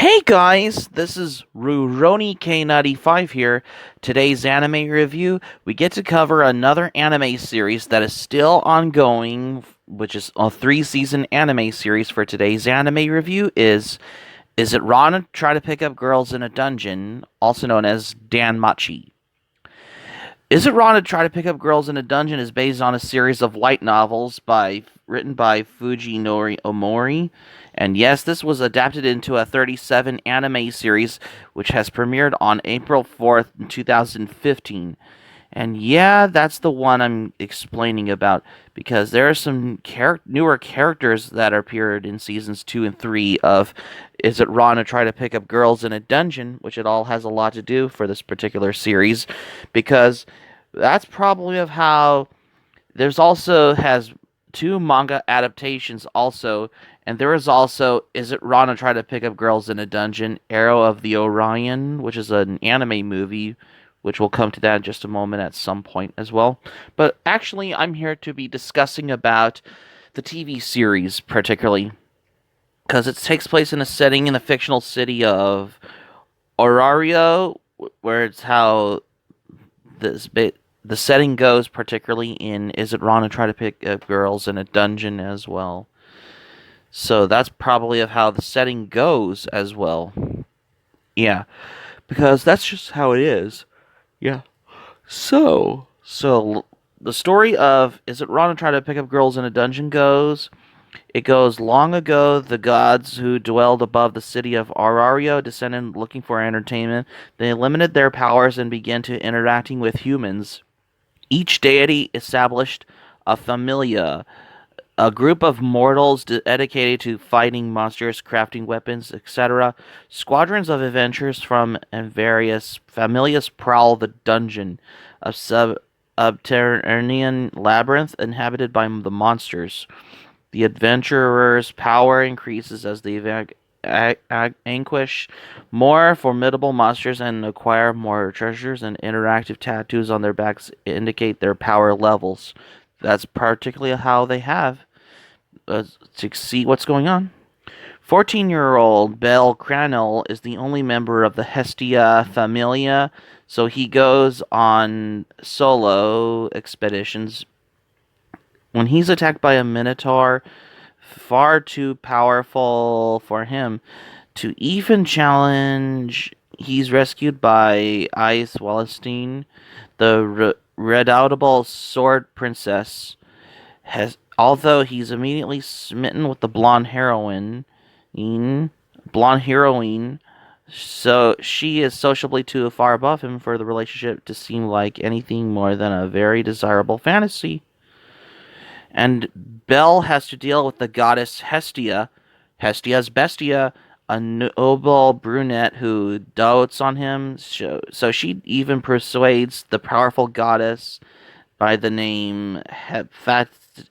Hey guys, this is Rurouni K95 here. Today's anime review, we get to cover another anime series that is still ongoing, which is a three-season anime series. For today's anime review Is It Wrong to Try to Pick Up Girls in a Dungeon, also known as Danmachi. Is It Wrong to Try to Pick Up Girls in a Dungeon is based on a series of light novels written by Fujinori Omori. And yes, this was adapted into a 37 anime series which has premiered on April 4th, 2015. And yeah, that's the one I'm explaining about because there are some newer characters that appeared in seasons 2 and 3 of Is It Wrong to Try to Pick Up Girls in a Dungeon, which it all has a lot to do for this particular series because that's probably of how there's also has two manga adaptations also, and there is also Is It Wrong to Try to Pick Up Girls in a Dungeon, Arrow of the Orion, which is an anime movie, which we'll come to that in just a moment at some point as well. But actually, I'm here to be discussing about the TV series particularly, because it takes place in a setting in the fictional city of Orario, where it's how this bit the setting goes, particularly in Is It Wrong to Try to Pick Up Girls in a Dungeon as well. So that's probably of how the setting goes as well. Yeah, because that's just how it is. Yeah. So the story of Is It Wrong to Try to Pick Up Girls in a Dungeon goes. It goes long ago, the gods who dwelled above the city of Arario descended looking for entertainment. They limited their powers and began to interacting with humans. Each deity established a familia, a group of mortals dedicated to fighting monsters, crafting weapons, etc. Squadrons of adventurers from various familias prowl the dungeon, a subterranean labyrinth inhabited by the monsters. The adventurer's power increases as they vanquish more formidable monsters and acquire more treasures, and interactive tattoos on their backs indicate their power levels. That's particularly how they have to see what's going on. 14-year-old Bel Cranel is the only member of the Hestia Familia, so he goes on solo expeditions. When he's attacked by a minotaur, far too powerful for him to even challenge, he's rescued by Ice Wallenstein, the redoubtable sword princess. Although he's immediately smitten with the blonde heroine, so she is sociably too far above him for the relationship to seem like anything more than a very desirable fantasy. And Bel has to deal with the goddess Hestia, Hestia's Bestia, a noble brunette who dotes on him. So she even persuades the powerful goddess by the name Hephaestos,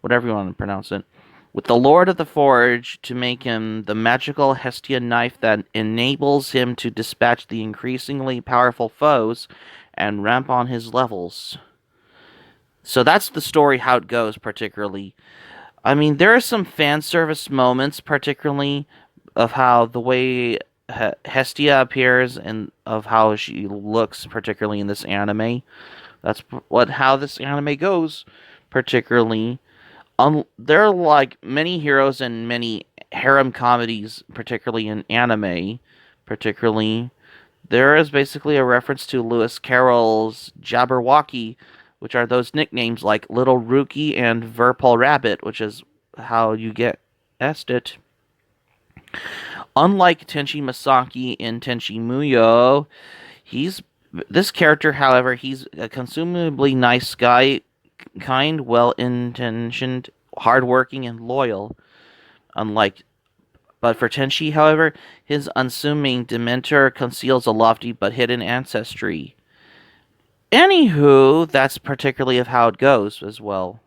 whatever you want to pronounce it, with the Lord of the Forge to make him the magical Hestia knife that enables him to dispatch the increasingly powerful foes and ramp on his levels. So that's the story, how it goes, particularly. I mean, there are some fan service moments, particularly of how the way Hestia appears and of how she looks, particularly in this anime. That's how this anime goes, particularly. There are like many heroes and many harem comedies, particularly in anime. Particularly, there is basically a reference to Lewis Carroll's Jabberwocky, which are those nicknames like Little Rookie and Verpal Rabbit, which is how you get it. Unlike Tenchi Masaki in Tenchi Muyo, he's this character, however, he's a consumably nice guy, kind, well-intentioned, hardworking, and loyal. Unlike But for Tenchi, however, his unassuming demeanor conceals a lofty but hidden ancestry. Anywho, that's particularly of how it goes as well.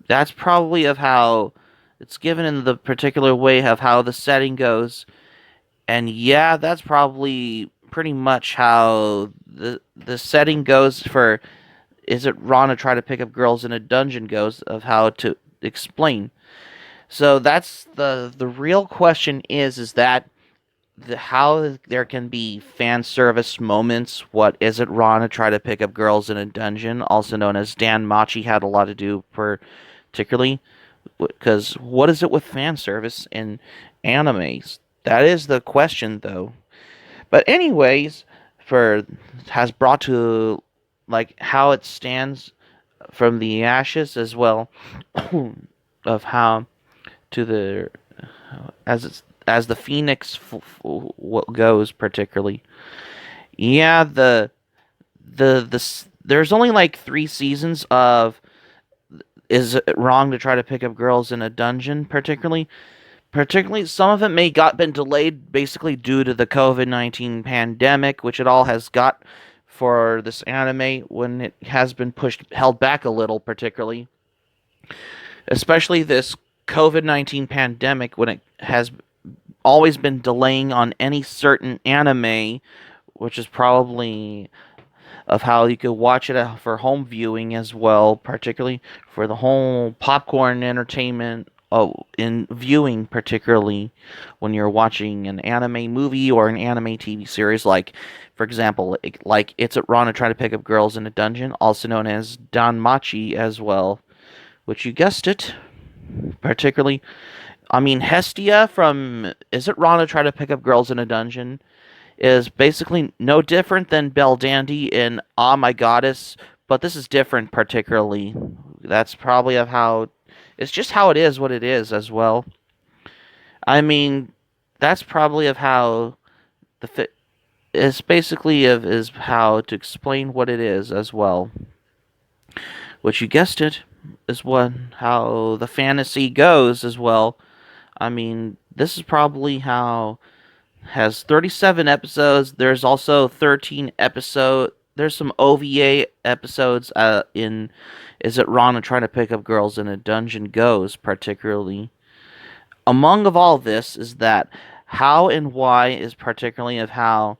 That's probably of how it's given in the particular way of how the setting goes. And yeah, that's probably pretty much how the setting goes for Is It Wrong to Try to Pick Up Girls in a Dungeon goes of how to explain. So that's the real question is that how there can be fan service moments. What is it wrong to try to pick up girls in a dungeon, also known as Danmachi, had a lot to do particularly because what is it with fan service in animes? That is the question, though. But anyways, for has brought to like how it stands from the ashes as well of how to the as the phoenix goes particularly. Yeah, there's only like 3 seasons of is it wrong to try to pick up girls in a dungeon particularly some of it may got been delayed basically due to the COVID-19 pandemic, which it all has got for this anime when it has been pushed held back a little particularly, especially this COVID-19 pandemic when it has always been delaying on any certain anime, which is probably of how you could watch it for home viewing as well, particularly for the whole popcorn entertainment. Oh, in viewing, particularly when you're watching an anime movie or an anime TV series, like, for example, like It's at Ron to Try to Pick Up Girls in a Dungeon, also known as Danmachi as well, which you guessed it, particularly. I mean, Hestia from Is It Wrong to Try to Pick Up Girls in a Dungeon is basically no different than Belle Dandy in Ah My Goddess, but this is different particularly. That's probably of how it's just how it is what it is as well. I mean, that's probably of how the fit is basically of is how to explain what it is as well. Which you guessed it is what how the fantasy goes as well. I mean, this is probably how has 37 episodes. There's also 13 episode. There's some OVA episodes in Is It Wrong to Try to Pick Up Girls in a Dungeon Goes particularly. Among of all this is that how and why is particularly of how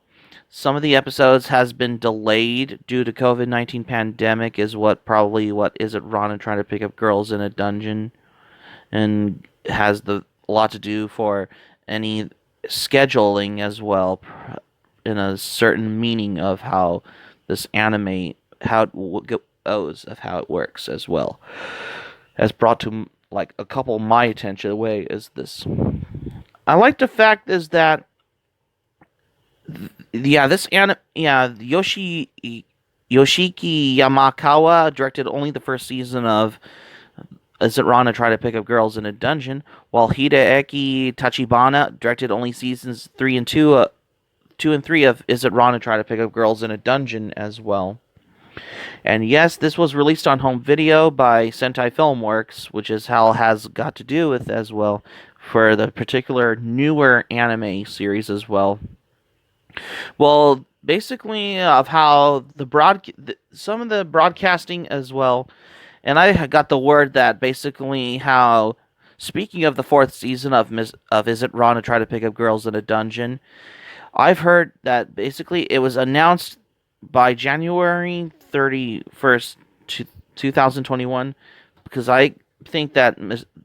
some of the episodes has been delayed due to COVID-19 pandemic is what probably what Is It Wrong to Try to Pick Up Girls in a Dungeon and has the a lot to do for any scheduling as well in a certain meaning of how this anime how it goes of how it works as well has brought to like a couple of my attention away is this. I like the fact is that yeah this anime yeah Yoshiki Yamakawa directed only the first season of Is It Wrong to Try to Pick Up Girls in a Dungeon, while Hideaki Tachibana directed only seasons 2 and 3 of Is It Wrong to Try to Pick Up Girls in a Dungeon as well. And yes, this was released on home video by Sentai Filmworks, which is how it has got to do with as well for the particular newer anime series as well. Well, basically of how some of the broadcasting as well, and I got the word that basically how speaking of the fourth season of Is It Wrong to Try to Pick Up Girls in a Dungeon, I've heard that basically it was announced by January 31st, 2021, because I think that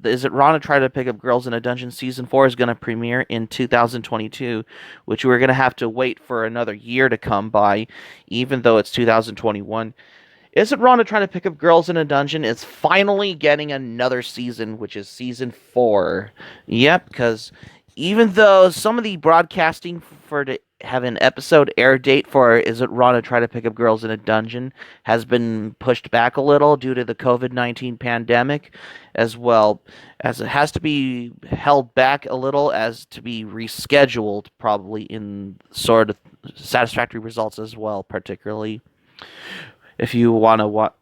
Is It Wrong to Try to Pick Up Girls in a Dungeon Season 4 is going to premiere in 2022, which we're going to have to wait for another year to come by, even though it's 2021. Is It Wrong to Try to Pick Up Girls in a Dungeon is finally getting another season, which is Season 4. Yep, because even though some of the broadcasting for to have an episode air date for Is It Wrong to Try to Pick Up Girls in a Dungeon has been pushed back a little due to the COVID-19 pandemic, as well as it has to be held back a little as to be rescheduled probably in sort of satisfactory results as well, particularly if you want to watch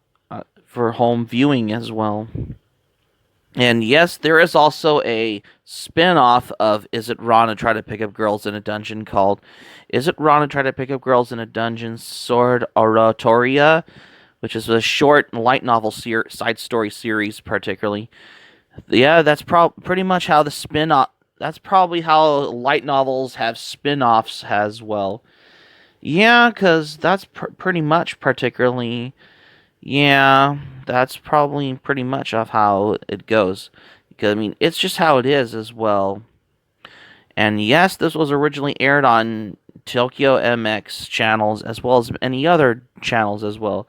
for home viewing as well. And yes, there is also a spin-off of Is It Wrong to Try to Pick Up Girls in a Dungeon called Is It Wrong to Try to Pick Up Girls in a Dungeon Sword Oratoria, which is a short light novel side story series particularly. Yeah, that's pretty much how the spin-off that's probably how light novels have spin-offs as well. Yeah, cuz that's pretty much particularly yeah, that's probably pretty much of how it goes. 'Cause, I mean, it's just how it is as well. And yes, this was originally aired on Tokyo MX channels as well as any other channels as well.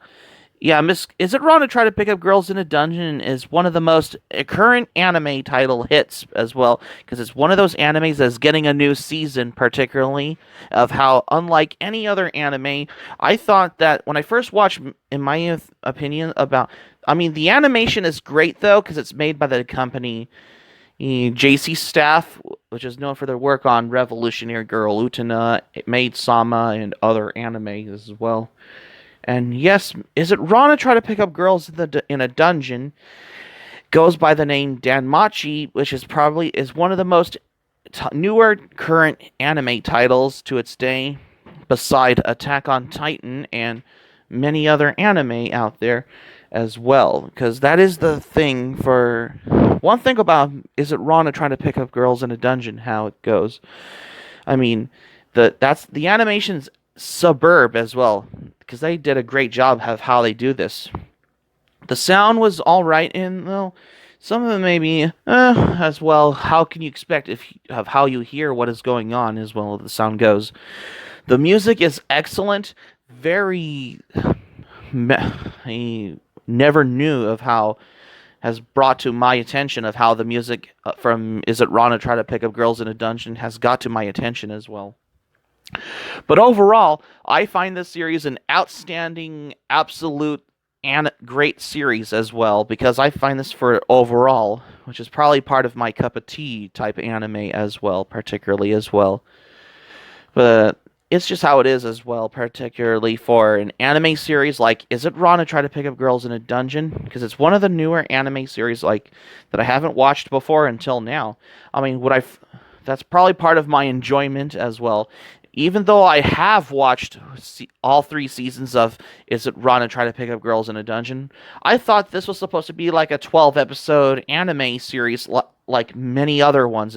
Yeah, Miss, is it wrong to try to pick up girls in a dungeon? Is one of the most current anime title hits as well, because it's one of those animes that's getting a new season, particularly of how unlike any other anime. I thought that when I first watched, in my opinion, about, I mean, the animation is great though, because it's made by the company JC Staff, which is known for their work on Revolutionary Girl Utena, Maid Sama, and other animes as well. And yes, is it wrong to try to pick up girls in a dungeon? Goes by the name Danmachi, which is one of the most newer current anime titles to its day, beside Attack on Titan and many other anime out there as well. Because that is the thing for one thing about is it wrong to try to pick up girls in a dungeon? How it goes. I mean, the animation's suburb as well, because they did a great job of how they do this. The sound was all right, and well, some of it maybe as well. How can you expect of how you hear what is going on as well as the sound goes? The music is excellent. Very, I never knew of how has brought to my attention of how the music from Is It Wrong to Try to Pick Up Girls in a Dungeon has got to my attention as well. But overall, I find this series an outstanding, absolute, and great series as well, because I find this for overall, which is probably part of my cup of tea type anime as well, particularly as well. But it's just how it is as well, particularly for an anime series like Is It Wrong to Try to Pick Up Girls in a Dungeon? Because it's one of the newer anime series like that I haven't watched before until now. I mean, that's probably part of my enjoyment as well. Even though I have watched all 3 seasons of Is It Wrong to Try to Pick Up Girls in a Dungeon, I thought this was supposed to be like a 12-episode anime series like many other ones,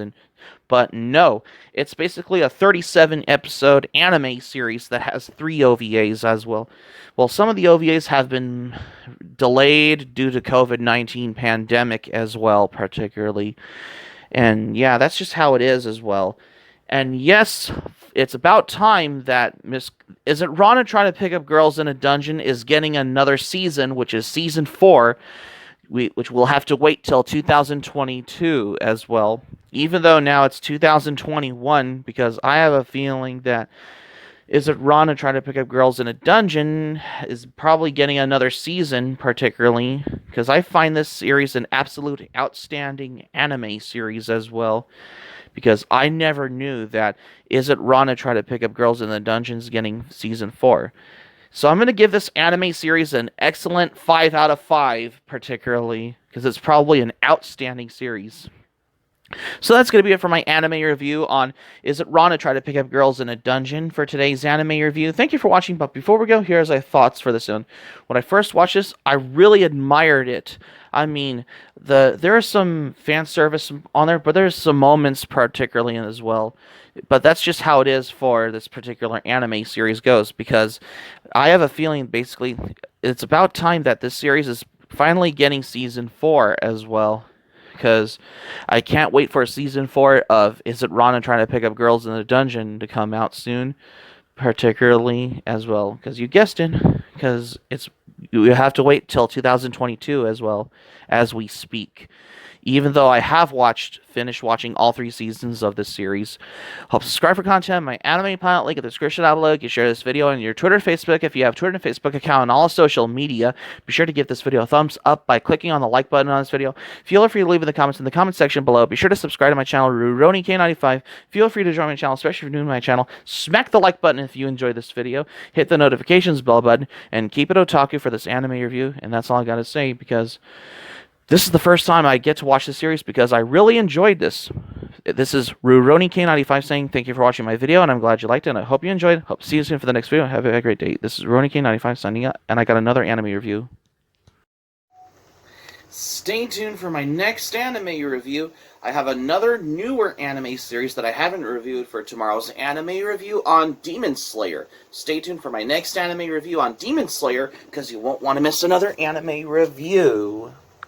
but no, it's basically a 37-episode anime series that has 3 OVAs as well. Well, some of the OVAs have been delayed due to COVID-19 pandemic as well, particularly. And yeah, that's just how it is as well. And yes, it's about time that Is It Wrong to Try to Pick Up Girls in a Dungeon is getting another season, which is season 4, which we'll have to wait till 2022 as well. Even though now it's 2021, because I have a feeling that Is It Wrong to Try to Pick Up Girls in a Dungeon is probably getting another season, particularly, because I find this series an absolute outstanding anime series as well. Because I never knew that Is It Wrong to Try to Pick Up Girls in the Dungeons getting season 4. So I'm going to give this anime series an excellent 5 out of 5, particularly, because it's probably an outstanding series. So that's going to be it for my anime review on Is It Wrong to Try to Pick Up Girls in a Dungeon for today's anime review. Thank you for watching, but before we go, here's my thoughts for this one. When I first watched this, I really admired it. I mean, there is some fan service on there, but there's some moments particularly as well. But that's just how it is for this particular anime series goes, because I have a feeling basically it's about time that this series is finally getting season 4 as well. Because I can't wait for season 4 of Is It Wrong to Try to Pick Up Girls in a Dungeon to come out soon, particularly as well. Because you guessed it, because you have to wait till 2022 as well as we speak. Even though I have finished watching all 3 seasons of this series. Hope subscribe for content. My anime pilot link in the description down below. You can share this video on your Twitter, Facebook. If you have Twitter and Facebook account and all social media, be sure to give this video a thumbs up by clicking on the like button on this video. Feel free to leave in the comments in the comment section below. Be sure to subscribe to my channel, RuRoniK95. Feel free to join my channel, especially if you're new to my channel. Smack the like button if you enjoyed this video. Hit the notifications bell button and keep it otaku for this anime review. And that's all I gotta say, because this is the first time I get to watch this series because I really enjoyed this. This is RuRoniK95 saying thank you for watching my video, and I'm glad you liked it, and I hope you enjoyed. Hope to see you soon for the next video. Have a great day. This is RuRoniK95 signing out, and I got another anime review. Stay tuned for my next anime review. I have another newer anime series that I haven't reviewed for tomorrow's anime review on Demon Slayer. Stay tuned for my next anime review on Demon Slayer, because you won't want to miss another anime review.